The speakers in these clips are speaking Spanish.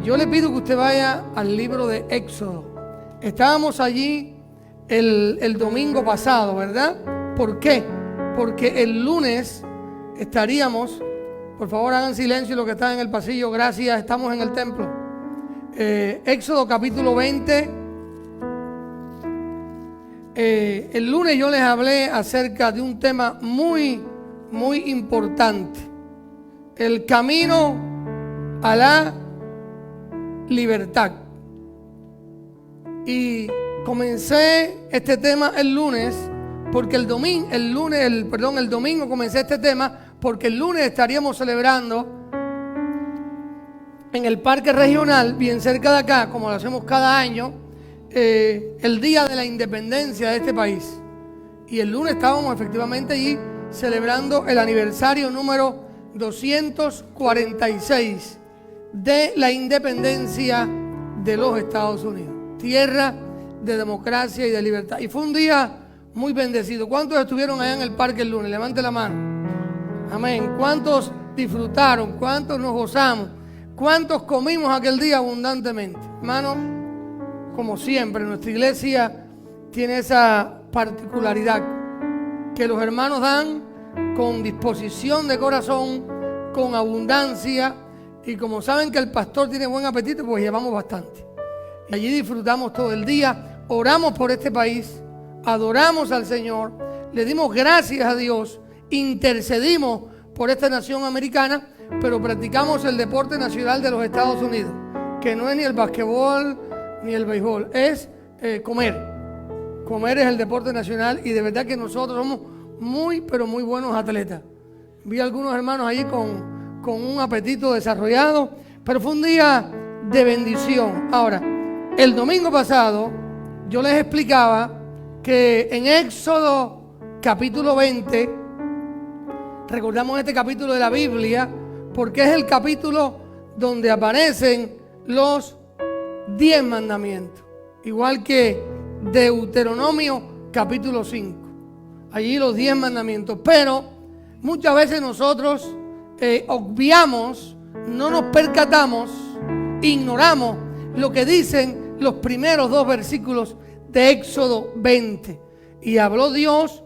Yo le pido que usted vaya al libro de Éxodo. Estábamos allí el domingo pasado, ¿verdad? ¿Por qué? Porque el lunes estaríamos, por favor hagan silencio los que están en el pasillo, gracias, estamos en el templo. Éxodo capítulo 20. El lunes yo les hablé acerca de un tema muy importante: el camino a la libertad. Y comencé este tema el lunes porque el domingo comencé este tema porque el lunes estaríamos celebrando en el parque regional, bien cerca de acá, como lo hacemos cada año, el día de la independencia de este país. Y el lunes estábamos efectivamente allí celebrando el aniversario número 246 de la independencia de los Estados Unidos, tierra de democracia y de libertad. Y fue un día muy bendecido. ¿Cuántos estuvieron allá en el parque el lunes? Levante la mano. Amén. ¿Cuántos disfrutaron? ¿Cuántos nos gozamos? ¿Cuántos comimos aquel día abundantemente? Hermanos, como siempre, nuestra iglesia tiene esa particularidad que los hermanos dan con disposición de corazón, con abundancia, y como saben que el pastor tiene buen apetito, pues llevamos bastante. Y allí disfrutamos todo el día, oramos por este país, adoramos al Señor, le dimos gracias a Dios, intercedimos por esta nación americana, pero practicamos el deporte nacional de los Estados Unidos, que no es ni el basquetbol ni el béisbol, es comer. Comer es el deporte nacional y de verdad que nosotros somos muy buenos atletas. Vi a algunos hermanos allí con un apetito desarrollado, pero fue un día de bendición. Ahora, el domingo pasado yo les explicaba que en Éxodo capítulo 20, recordamos este capítulo de la Biblia porque es el capítulo donde aparecen los 10 mandamientos, igual que Deuteronomio capítulo 5, allí los 10 mandamientos. Pero muchas veces nosotros obviamos, no nos percatamos, ignoramos lo que dicen los primeros 2 versículos de Éxodo 20. Y habló Dios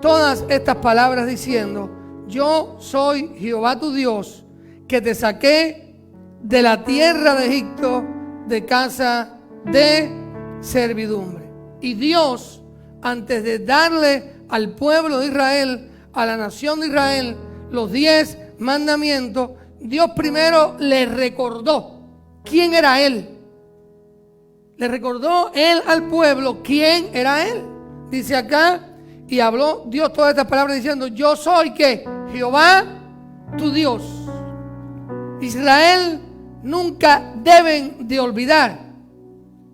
todas estas palabras diciendo: yo soy Jehová tu Dios, que te saqué de la tierra de Egipto, de casa de servidumbre. Y Dios, antes de darle al pueblo de Israel, a la nación de Israel, los 10 mandamientos, Dios primero le recordó quién era Él. Le recordó Él al pueblo quién era Él. Dice acá, y habló Dios todas estas palabras diciendo: yo soy ¿qué? Jehová tu Dios. Israel nunca deben de olvidar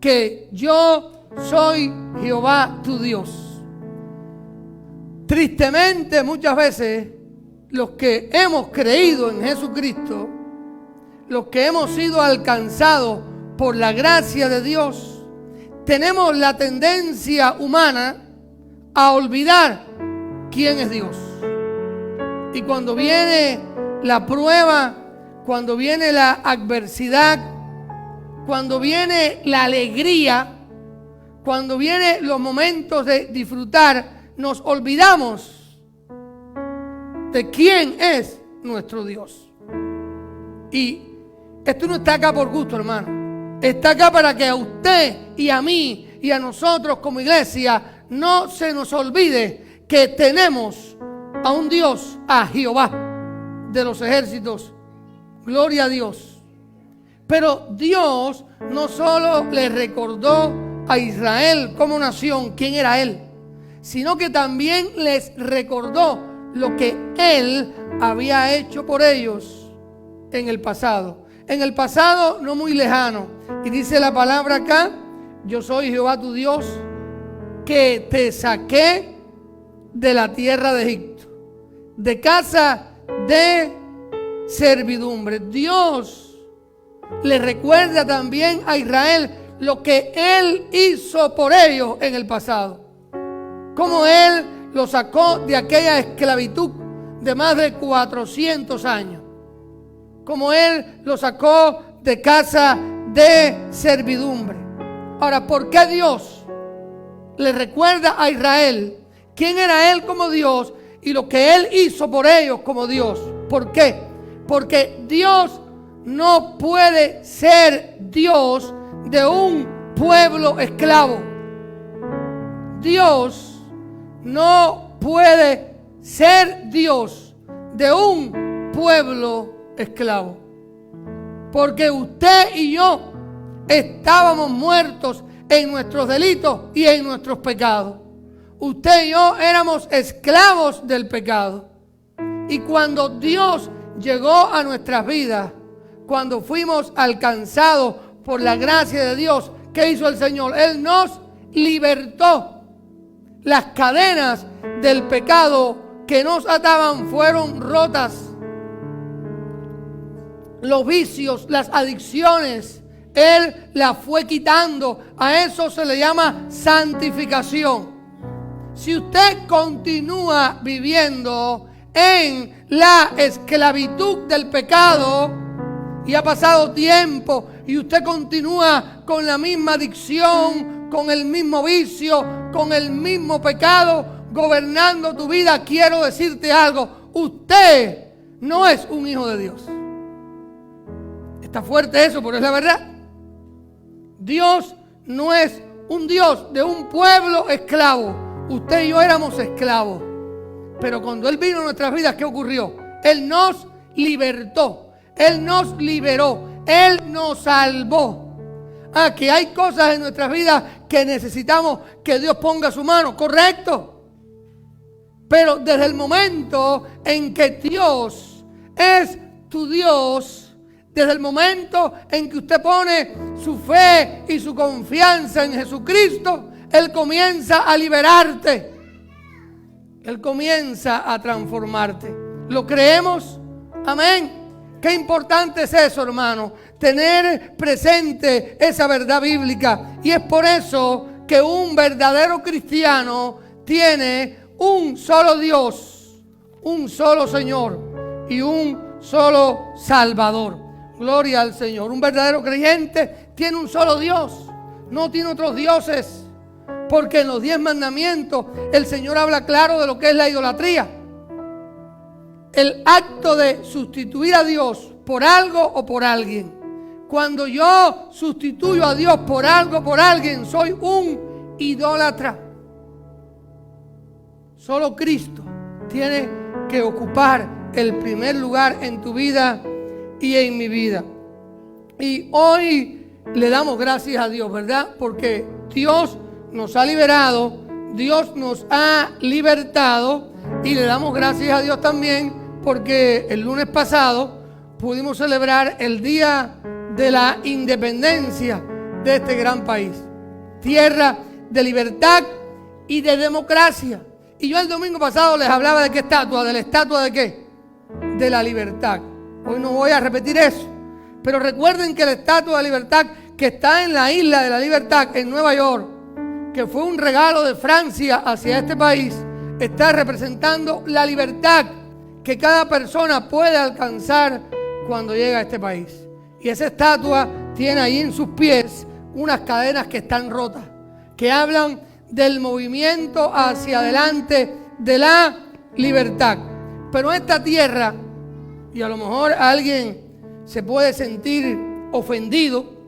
que yo soy Jehová tu Dios. Tristemente muchas veces los que hemos creído en Jesucristo, los que hemos sido alcanzados por la gracia de Dios, tenemos la tendencia humana a olvidar quién es Dios. Y cuando viene la prueba, cuando viene la adversidad, cuando viene la alegría, cuando vienen los momentos de disfrutar, nos olvidamos de quién es nuestro Dios. Y esto no está acá por gusto, hermano. Está acá para que a usted y a mí y a nosotros como iglesia no se nos olvide que tenemos a un Dios, a Jehová de los ejércitos. Gloria a Dios. Pero Dios no solo le recordó a Israel como nación quién era Él, sino que también les recordó lo que Él había hecho por ellos en el pasado. En el pasado no muy lejano. Y dice la palabra acá: yo soy Jehová tu Dios, que te saqué de la tierra de Egipto, de casa de servidumbre. Dios le recuerda también a Israel lo que Él hizo por ellos en el pasado. Cómo Él lo sacó de aquella esclavitud de más de 400 años. Como Él lo sacó de casa de servidumbre. Ahora, ¿por qué Dios le recuerda a Israel quién era Él como Dios y lo que Él hizo por ellos como Dios? ¿Por qué? Porque Dios no puede ser Dios de un pueblo esclavo. Dios no puede ser Dios de un pueblo esclavo. Porque usted y yo estábamos muertos en nuestros delitos y en nuestros pecados. Usted y yo éramos esclavos del pecado. Y cuando Dios llegó a nuestras vidas, cuando fuimos alcanzados por la gracia de Dios, ¿qué hizo el Señor? Él nos libertó. Las cadenas del pecado que nos ataban fueron rotas. Los vicios, las adicciones, Él las fue quitando. A eso se le llama santificación. Si usted continúa viviendo en la esclavitud del pecado y ha pasado tiempo y usted continúa con la misma adicción, con el mismo vicio, con el mismo pecado gobernando tu vida, quiero decirte algo: usted no es un hijo de Dios. Está fuerte eso, pero es la verdad. Dios no es un Dios de un pueblo esclavo. Usted y yo éramos esclavos. Pero cuando Él vino a nuestras vidas, ¿qué ocurrió? Él nos libertó. Él nos liberó. Él nos salvó. Que hay cosas en nuestras vidas que necesitamos que Dios ponga su mano. Correcto. Pero desde el momento en que Dios es tu Dios, desde el momento en que usted pone su fe y su confianza en Jesucristo, Él comienza a liberarte. Él comienza a transformarte. ¿Lo creemos? Amén. Qué importante es eso, hermano. Tener presente esa verdad bíblica. Y es por eso que un verdadero cristiano tiene un solo Dios, un solo Señor y un solo Salvador. Gloria al Señor. Un verdadero creyente tiene un solo Dios, no tiene otros dioses. Porque en los 10 mandamientos el Señor habla claro de lo que es la idolatría. El acto de sustituir a Dios por algo o por alguien. Cuando yo sustituyo a Dios por algo o por alguien, soy un idólatra. Solo Cristo tiene que ocupar el primer lugar en tu vida y en mi vida. Y hoy le damos gracias a Dios, ¿verdad? Porque Dios nos ha liberado, Dios nos ha libertado, y le damos gracias a Dios también porque el lunes pasado pudimos celebrar el Día de la Independencia de este gran país, tierra de libertad y de democracia. Y yo el domingo pasado les hablaba de qué estatua, de la estatua de qué, de la libertad. Hoy no voy a repetir eso, pero recuerden que la estatua de libertad que está en la isla de la Libertad en Nueva York, que fue un regalo de Francia hacia este país, está representando la libertad que cada persona puede alcanzar cuando llega a este país. Y esa estatua tiene ahí en sus pies unas cadenas que están rotas, que hablan del movimiento hacia adelante de la libertad. Pero esta tierra, y a lo mejor alguien se puede sentir ofendido,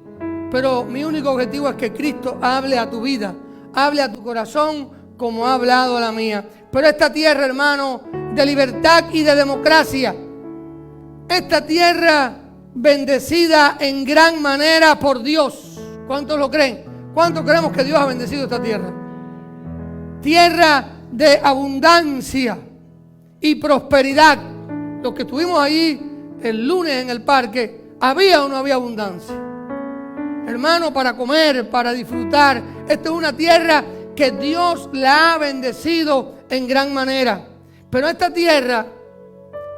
pero mi único objetivo es que Cristo hable a tu vida, hable a tu corazón como ha hablado a la mía. Pero esta tierra, hermano, de libertad y de democracia, esta tierra bendecida en gran manera por Dios. ¿Cuántos lo creen? ¿Cuántos creemos que Dios ha bendecido esta tierra? Tierra de abundancia y prosperidad. Los que estuvimos allí el lunes en el parque, ¿había o no había abundancia? Hermano, para comer, para disfrutar. Esta es una tierra que Dios la ha bendecido en gran manera. Pero esta tierra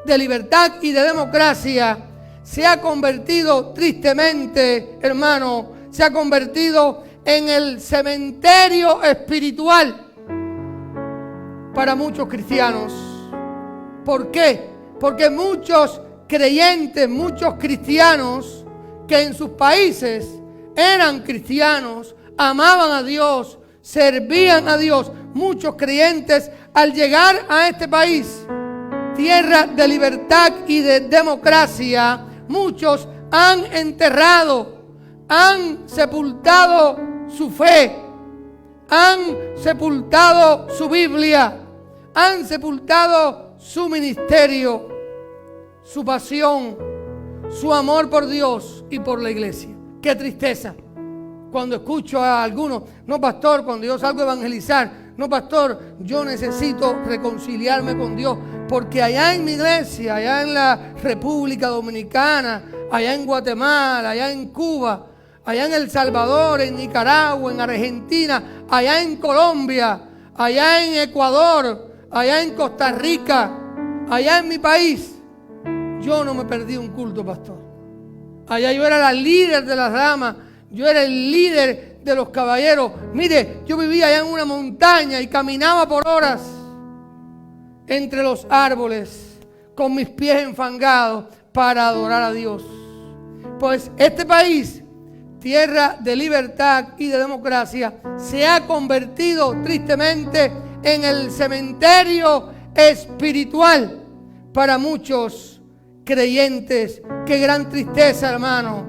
de libertad y de democracia se ha convertido tristemente, hermano, se ha convertido en el cementerio espiritual para muchos cristianos. ¿Por qué? Porque muchos creyentes, muchos cristianos que en sus países eran cristianos, amaban a Dios, servían a Dios. Muchos creyentes, al llegar a este país, tierra de libertad y de democracia, muchos han enterrado, han sepultado su fe, han sepultado su Biblia, han sepultado su ministerio, su pasión, su amor por Dios y por la iglesia. Qué tristeza cuando escucho a algunos: no, pastor, cuando yo salgo a evangelizar, no, pastor, yo necesito reconciliarme con Dios, porque allá en mi iglesia, allá en la República Dominicana, allá en Guatemala, allá en Cuba, allá en El Salvador, en Nicaragua, en Argentina, allá en Colombia, allá en Ecuador, allá en Costa Rica, allá en mi país, yo no me perdí un culto, pastor. Allá yo era la líder de las damas, yo era el líder de los caballeros. Mire, yo vivía allá en una montaña y caminaba por horas entre los árboles con mis pies enfangados para adorar a Dios. Pues este país, tierra de libertad y de democracia, se ha convertido tristemente en el cementerio espiritual para muchos creyentes. Qué gran tristeza, hermano.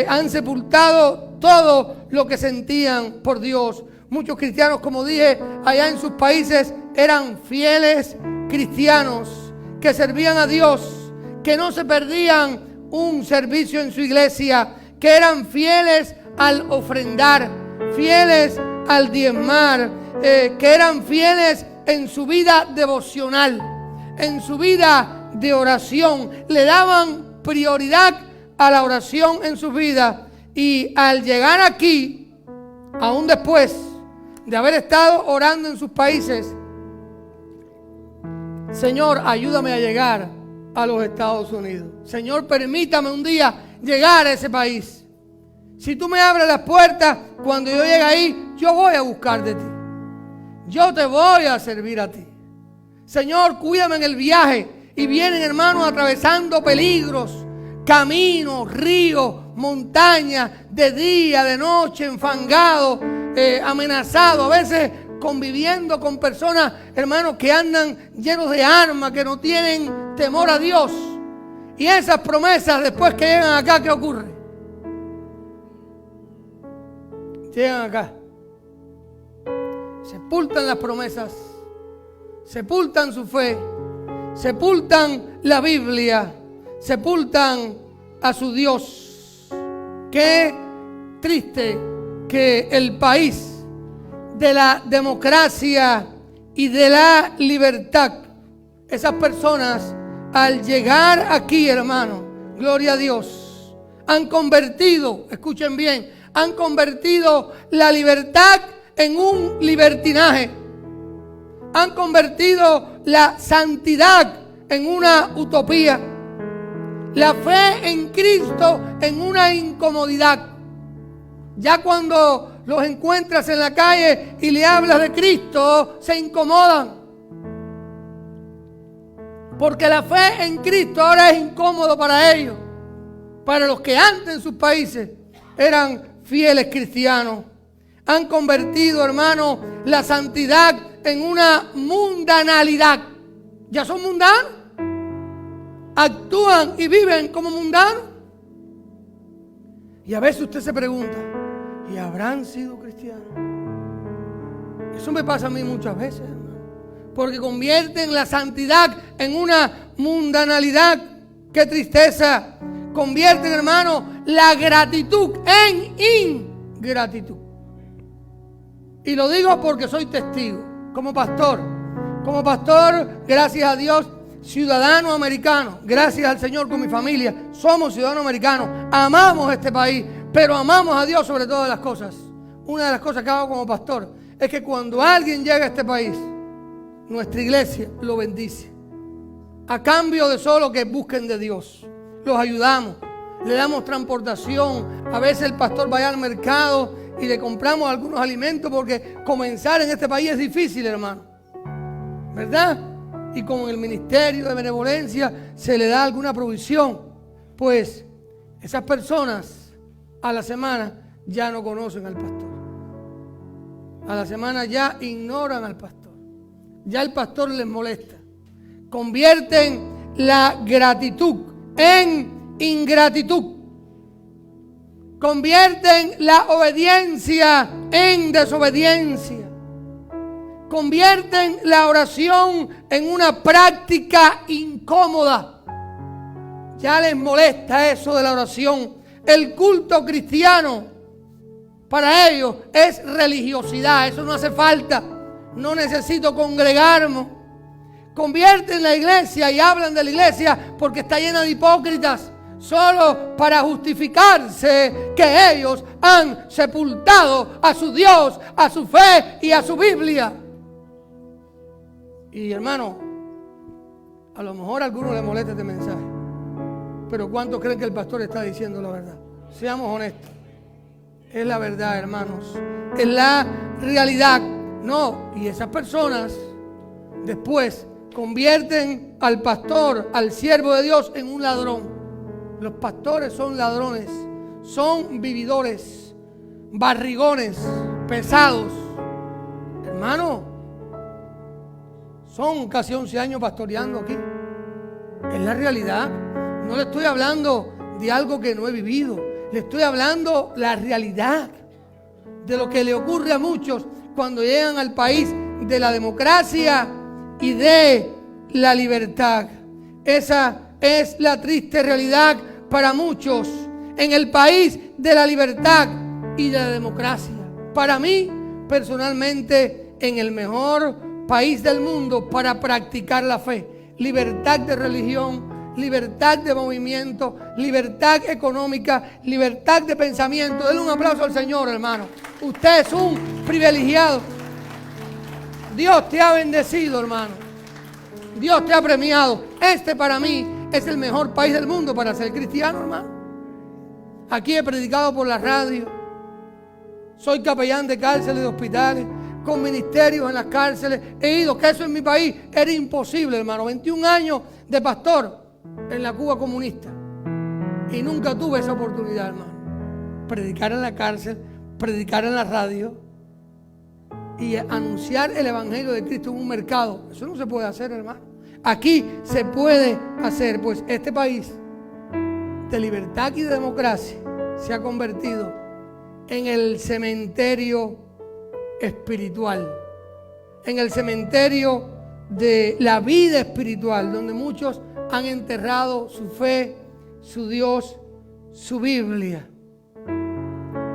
Han sepultado todo lo que sentían por Dios. Muchos cristianos, como dije, allá en sus países eran fieles cristianos que servían a Dios, que no se perdían un servicio en su iglesia, que eran fieles al ofrendar, fieles al diezmar, que eran fieles en su vida devocional, en su vida de oración. Le daban prioridad a la oración en su vida. Y al llegar aquí, aún después de haber estado orando en sus países: Señor, ayúdame a llegar a los Estados Unidos. Señor, permítame un día llegar a ese país. Si tú me abres las puertas, cuando yo llegue ahí, yo voy a buscar de ti. Yo te voy a servir a ti. Señor, cuídame en el viaje. Y vienen, hermanos, atravesando peligros, caminos, ríos, montañas, de día, de noche, enfangados, amenazados, a veces conviviendo con personas, hermanos, que andan llenos de armas, que no tienen temor a Dios. Y esas promesas, después que llegan acá, ¿qué ocurre? Llegan acá, sepultan las promesas, sepultan su fe, sepultan la Biblia, sepultan a su Dios. Qué triste que el país de la democracia y de la libertad, esas personas, al llegar aquí, hermano, gloria a Dios, han convertido, escuchen bien, han convertido la libertad en un libertinaje, han convertido la santidad en una utopía, la fe en Cristo en una incomodidad. Ya cuando los encuentras en la calle y le hablas de Cristo, se incomodan. Porque la fe en Cristo ahora es incómodo para ellos. Para los que antes en sus países eran fieles cristianos. Han convertido, hermano, la santidad en una mundanalidad. ¿Ya son mundanos? Actúan y viven como mundanos. Y a veces usted se pregunta: ¿y habrán sido cristianos? Eso me pasa a mí muchas veces, hermano. Porque convierten la santidad en una mundanalidad. ¡Qué tristeza! Convierten, hermano, la gratitud en ingratitud. Y lo digo porque soy testigo, como pastor, gracias a Dios, ciudadano americano, gracias al Señor con mi familia, somos ciudadanos americanos, amamos este país, pero amamos a Dios sobre todas las cosas. Una de las cosas que hago como pastor es que cuando alguien llega a este país, nuestra iglesia lo bendice, a cambio de solo que busquen de Dios. Los ayudamos, le damos transportación, a veces el pastor va al mercado y le compramos algunos alimentos, porque comenzar en este país es difícil, hermano, ¿verdad? Y con el ministerio de benevolencia se le da alguna provisión. Pues esas personas a la semana ya no conocen al pastor. A la semana ya ignoran al pastor. Ya el pastor les molesta. Convierten la gratitud en ingratitud. Convierten la obediencia en desobediencia. Convierten la oración en una práctica incómoda. Ya les molesta eso de la oración. El culto cristiano para ellos es religiosidad. Eso no hace falta. No necesito congregarme. Convierten la iglesia y hablan de la iglesia porque está llena de hipócritas. Solo para justificarse que ellos han sepultado a su Dios, a su fe y a su Biblia. Y hermano, a lo mejor a algunos les molesta este mensaje, pero ¿cuántos creen que el pastor está diciendo la verdad? Seamos honestos. Es la verdad, hermanos. Es la realidad. No, y esas personas después convierten al pastor, al siervo de Dios, en un ladrón. Los pastores son ladrones, son vividores, barrigones, pesados. Hermano, son casi 11 años pastoreando aquí. Es la realidad. No le estoy hablando de algo que no he vivido. Le estoy hablando la realidad de lo que le ocurre a muchos cuando llegan al país de la democracia y de la libertad. Esa es la triste realidad para muchos en el país de la libertad y de la democracia. Para mí, personalmente, en el mejor país del mundo para practicar la fe. Libertad de religión, libertad de movimiento, libertad económica, libertad de pensamiento. Denle un aplauso al Señor, hermano. Usted es un privilegiado. Dios te ha bendecido, hermano. Dios te ha premiado. Este para mí es el mejor país del mundo para ser cristiano, hermano. Aquí he predicado por la radio. Soy capellán de cárceles, de hospitales, con ministerios en las cárceles. He ido, que eso en mi país era imposible, hermano. 21 años de pastor en la Cuba comunista. Y nunca tuve esa oportunidad, hermano. Predicar en la cárcel, predicar en la radio y anunciar el evangelio de Cristo en un mercado. Eso no se puede hacer, hermano. Aquí se puede hacer, pues este país de libertad y de democracia se ha convertido en el cementerio espiritual, en el cementerio de la vida espiritual, donde muchos han enterrado su fe, su Dios, su Biblia.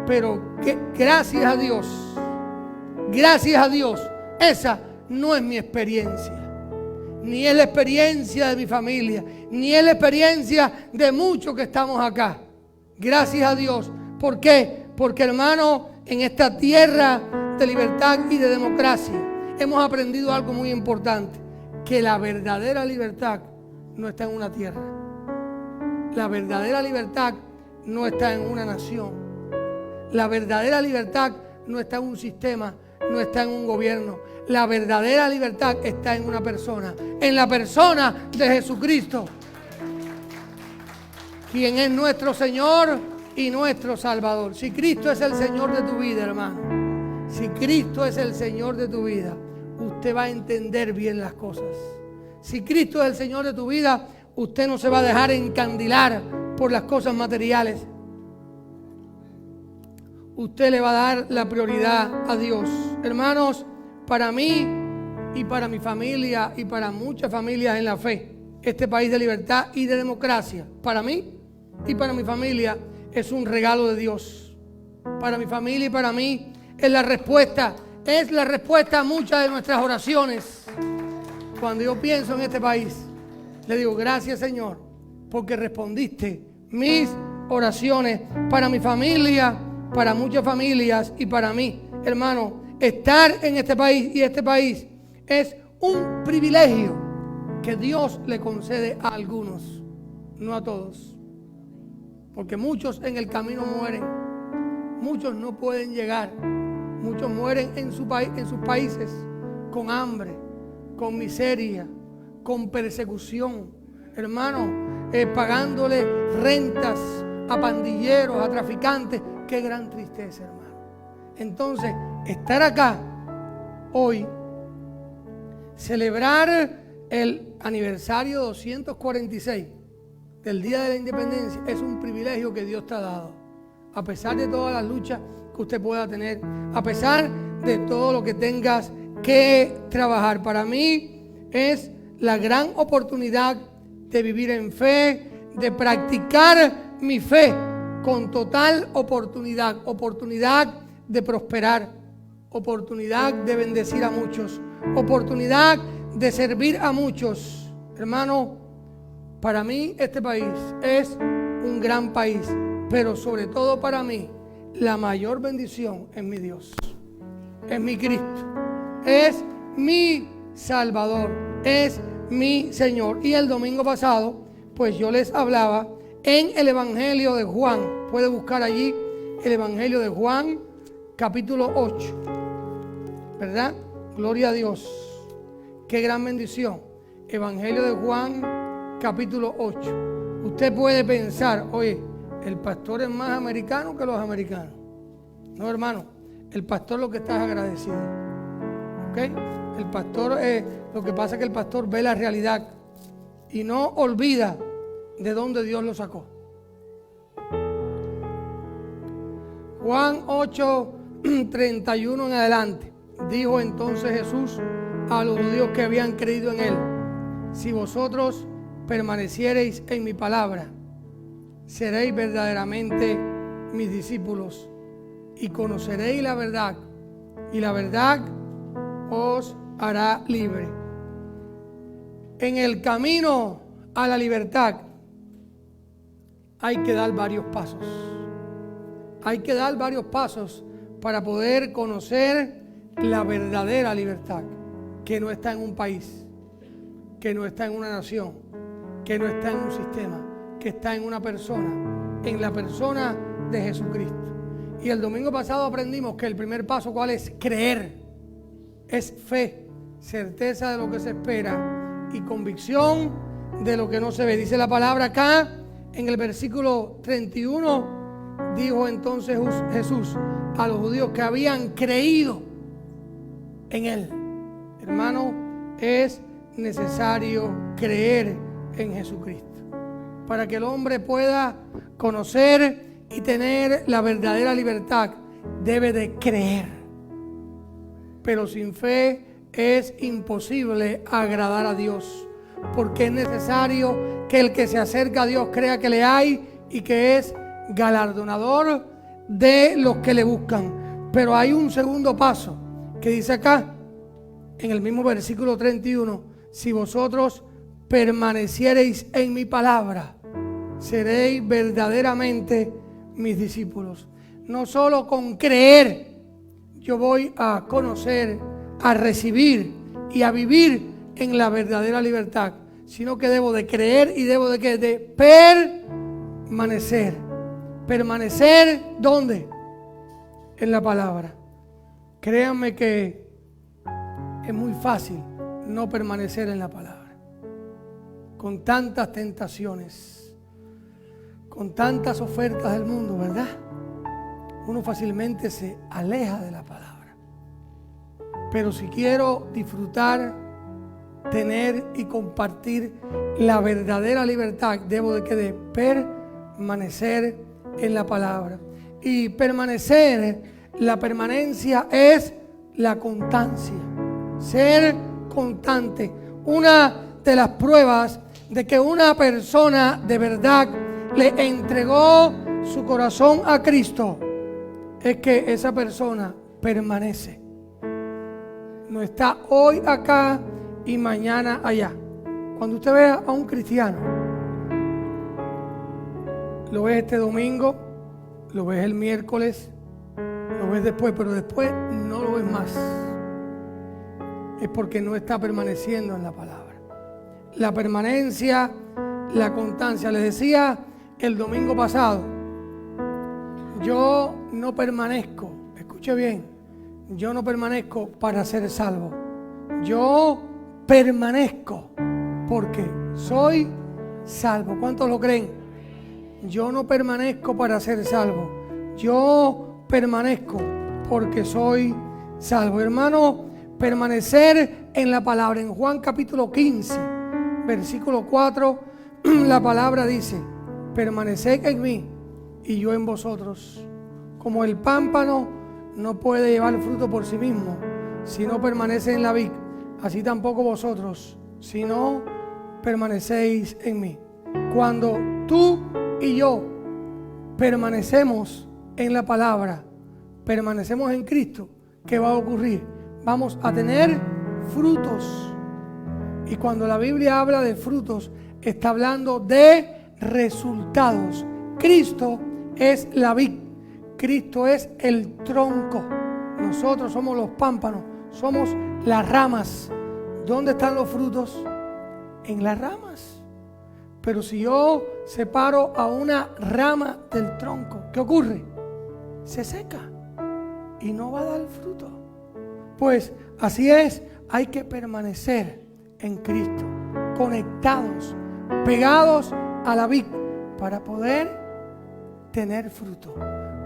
Pero gracias a Dios, esa no es mi experiencia. Ni es la experiencia de mi familia, ni es la experiencia de muchos que estamos acá. Gracias a Dios. ¿Por qué? Porque, hermano, en esta tierra de libertad y de democracia hemos aprendido algo muy importante: que la verdadera libertad no está en una tierra. La verdadera libertad no está en una nación. La verdadera libertad no está en un sistema, no está en un gobierno. La verdadera libertad está en una persona, en la persona de Jesucristo, quien es nuestro Señor y nuestro Salvador. Si Cristo es el Señor de tu vida, hermano, si Cristo es el Señor de tu vida, usted va a entender bien las cosas. Si Cristo es el Señor de tu vida, usted no se va a dejar encandilar por las cosas materiales. Usted le va a dar la prioridad a Dios. Hermanos, para mí y para mi familia y para muchas familias en la fe, este país de libertad y de democracia, para mí y para mi familia, es un regalo de Dios. Para mi familia y para mí es la respuesta a muchas de nuestras oraciones. Cuando yo pienso en este país, le digo: gracias, Señor, porque respondiste mis oraciones para mi familia, para muchas familias y para mí. Hermano, estar en este país, y este país es un privilegio que Dios le concede a algunos, no a todos. Porque muchos en el camino mueren, muchos no pueden llegar, muchos mueren en sus países con hambre, con miseria, con persecución, hermano, pagándole rentas a pandilleros, a traficantes. Qué gran tristeza, hermano. Entonces, estar acá hoy, celebrar el aniversario 246 del Día de la Independencia, es un privilegio que Dios te ha dado. A pesar de todas las luchas que usted pueda tener, a pesar de todo lo que tengas que trabajar. Para mí es la gran oportunidad de vivir en fe, de practicar mi fe con total oportunidad de prosperar, oportunidad de bendecir a muchos, oportunidad de servir a muchos. Hermano, para mí este país es un gran país, pero sobre todo para mí la mayor bendición es mi Dios, es mi Cristo, es mi Salvador, es mi Señor. Y el domingo pasado, pues yo les hablaba en el Evangelio de Juan. Puede buscar allí el Evangelio de Juan, capítulo 8. ¿Verdad? Gloria a Dios. Qué gran bendición. Evangelio de Juan, capítulo 8. Usted puede pensar, oye, el pastor es más americano que los americanos. No, hermano, el pastor lo que está es agradecido. ¿Ok? El pastor, lo que pasa es que el pastor ve la realidad y no olvida de dónde Dios lo sacó. Juan 8, 31 en adelante. Dijo entonces Jesús a los judíos que habían creído en él: si vosotros permaneciereis en mi palabra, seréis verdaderamente mis discípulos y conoceréis la verdad, y la verdad os hará libre. En el camino a la libertad hay que dar varios pasos. Hay que dar varios pasos para poder conocer la verdadera libertad, que no está en un país, que no está en una nación, que no está en un sistema, que está en una persona, en la persona de Jesucristo. Y el domingo pasado aprendimos que el primer paso, ¿cuál es? Creer. Es fe, certeza de lo que se espera y convicción de lo que no se ve. Dice la palabra acá en el versículo 31. Dijo entonces Jesús a los judíos que habían creído en él. Hermano, es necesario creer en Jesucristo para que el hombre pueda conocer y tener la verdadera libertad. Debe de creer, pero sin fe es imposible agradar a Dios, porque es necesario que el que se acerca a Dios crea que le hay y que es galardonador de los que le buscan. Pero hay un segundo paso que dice acá en el mismo versículo 31: si vosotros permaneciereis en mi palabra, seréis verdaderamente mis discípulos. No solo con creer yo voy a conocer, a recibir y a vivir en la verdadera libertad, sino que debo de creer y debo de permanecer. ¿Permanecer dónde? En la palabra. Créanme que es muy fácil no permanecer en la palabra. Con tantas tentaciones, con tantas ofertas del mundo, ¿verdad? Uno fácilmente se aleja de la palabra. Pero si quiero disfrutar, tener y compartir la verdadera libertad, debo de permanecer en la palabra. Y permanecer, la permanencia es la constancia, ser constante. Una de las pruebas de que una persona de verdad le entregó su corazón a Cristo es que esa persona permanece. No está hoy acá y mañana allá. Cuando usted vea a un cristiano, lo ves este domingo, lo ves el miércoles, lo ves después, pero después no lo ves más. Es porque no está permaneciendo en la palabra. La permanencia, la constancia. Les decía el domingo pasado, yo no permanezco, escuche bien, yo no permanezco para ser salvo. Yo permanezco porque soy salvo. ¿Cuántos lo creen? yo no permanezco para ser salvo. Yo permanezco porque soy salvo. Hermano, permanecer en la palabra. En Juan capítulo 15, versículo 4, la palabra dice: permaneced en mí y yo en vosotros. Como el pámpano no puede llevar fruto por sí mismo si no permanece en la vid, así tampoco vosotros si no permanecéis en mí. Cuando tú y yo permanecemos en la palabra, permanecemos en Cristo, ¿qué va a ocurrir? Vamos a tener frutos. Y cuando la Biblia habla de frutos, está hablando de resultados. Cristo es la vid, Cristo es el tronco. Nosotros somos los pámpanos, somos las ramas. ¿Dónde están los frutos? En las ramas. Pero si yo separo a una rama del tronco, ¿qué ocurre? Se seca y no va a dar fruto. Pues así es, hay que permanecer en Cristo, conectados, pegados a la vid, para poder tener fruto,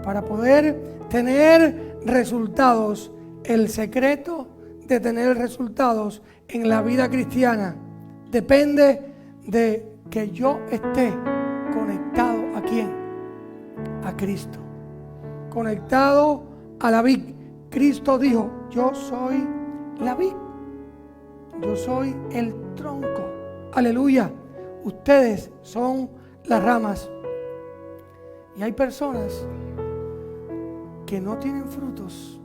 para poder tener resultados. El secreto de tener resultados en la vida cristiana depende de que yo esté conectado ¿a quién? A Cristo, conectado a la vid. Cristo dijo: yo soy la vid, yo soy el tronco. Aleluya. Ustedes son las ramas. Y hay personas que no tienen frutos,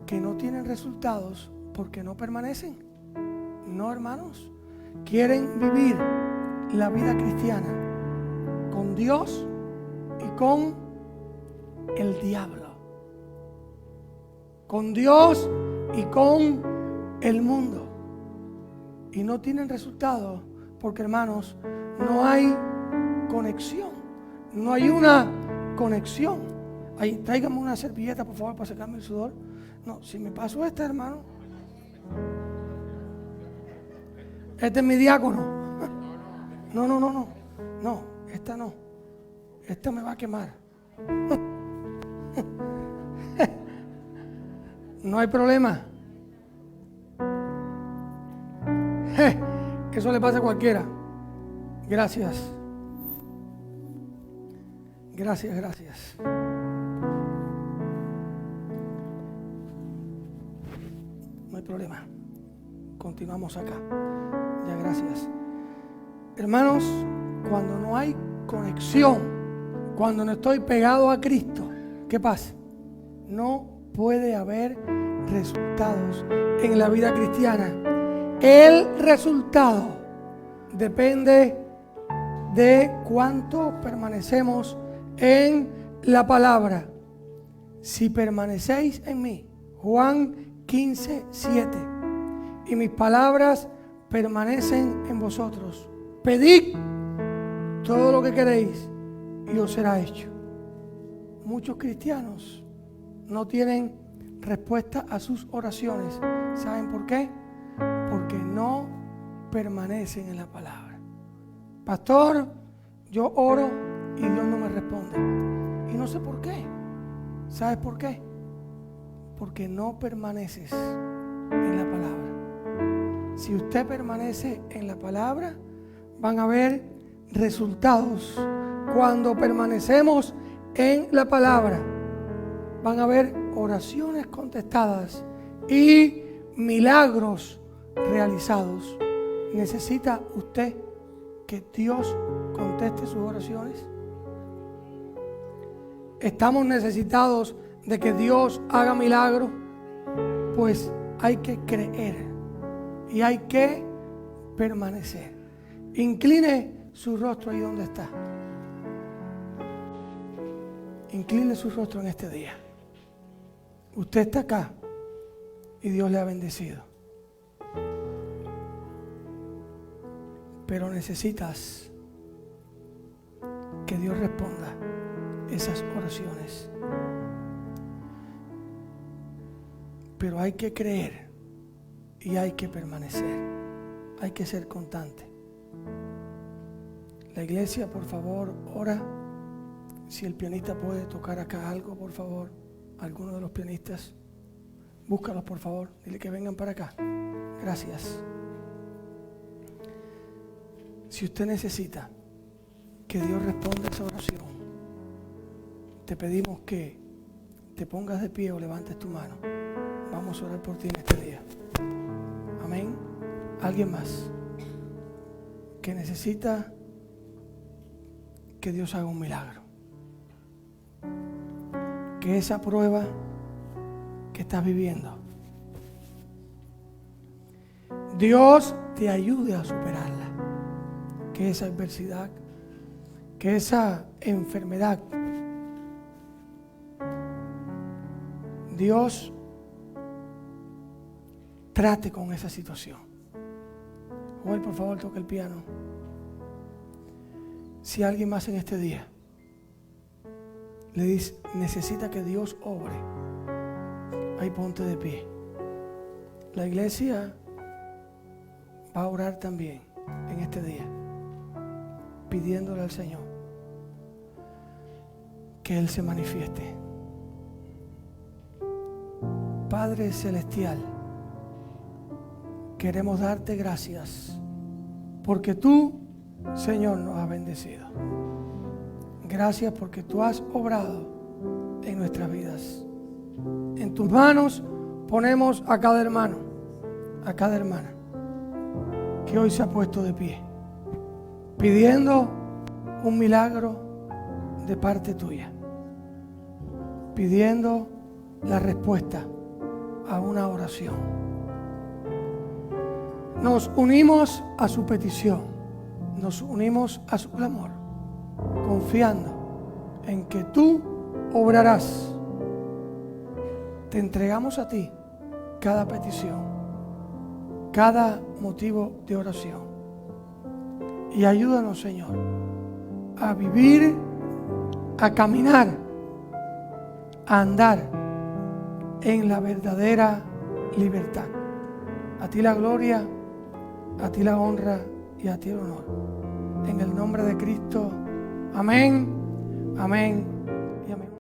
que no tienen resultados porque no permanecen. No, hermanos, quieren vivir la vida cristiana con Dios y con el diablo, con Dios y con el mundo, y no tienen resultados porque, hermanos, no hay conexión, no hay una conexión. Ahí, tráigame una servilleta, por favor, para sacarme el sudor. No, si me paso esta, hermano, este es mi diácono. No, esta no. Esta me va a quemar. No hay problema. Eso le pasa a cualquiera. Gracias. Gracias. No hay problema. Continuamos acá. Ya, gracias. Hermanos, cuando no hay conexión, cuando no estoy pegado a Cristo, ¿qué pasa? No puede haber resultados en la vida cristiana. El resultado depende de cuánto permanecemos en la palabra. Si permanecéis en mí, Juan 15:7, y mis palabras permanecen en vosotros, pedid todo lo que queréis y os será hecho. Muchos cristianos no tienen respuesta a sus oraciones. ¿Saben por qué? Porque no permanecen en la palabra. Pastor, yo oro y Dios no me responde. Y no sé por qué. ¿Sabes por qué? Porque no permaneces en la palabra. Si usted permanece en la palabra, van a haber resultados. Cuando permanecemos en la palabra, van a haber oraciones contestadas y milagros realizados. ¿Necesita usted que Dios conteste sus oraciones? ¿Estamos necesitados de que Dios haga milagros? Pues hay que creer y hay que permanecer. Incline su rostro ahí donde está. Incline su rostro en este día. Usted está acá y Dios le ha bendecido. Pero necesitas que Dios responda esas oraciones. Pero hay que creer y hay que permanecer. Hay que ser constante. La iglesia, por favor, ora Si el pianista puede tocar acá algo, por favor. Alguno de los pianistas. Búscalos, por favor. Dile que vengan para acá. Gracias. Si usted necesita que Dios responda a esa oración, te pedimos que te pongas de pie o levantes tu mano. Vamos a orar por ti en este día. Amén. ¿Alguien más que necesita que Dios haga un milagro? Que esa prueba que estás viviendo, Dios te ayude a superarla. Que esa adversidad, que esa enfermedad, Dios trate con esa situación. Joel, por favor, toca el piano. Si alguien más en este día le dice, necesita que Dios obre, ahí ponte de pie. La iglesia va a orar también en este día, pidiéndole al Señor que Él se manifieste. Padre Celestial, queremos darte gracias porque tú, Señor, nos has bendecido. Gracias porque tú has obrado en nuestras vidas. En tus manos ponemos a cada hermano, a cada hermana que hoy se ha puesto de pie, pidiendo un milagro de parte tuya, pidiendo la respuesta a una oración. Nos unimos a su petición, nos unimos a su clamor, confiando en que tú obrarás. Te entregamos a ti cada petición, cada motivo de oración. Y ayúdanos, Señor, a vivir, a caminar, a andar en la verdadera libertad. A ti la gloria, a ti la honra y a ti el honor. En el nombre de Cristo. Amén, amén.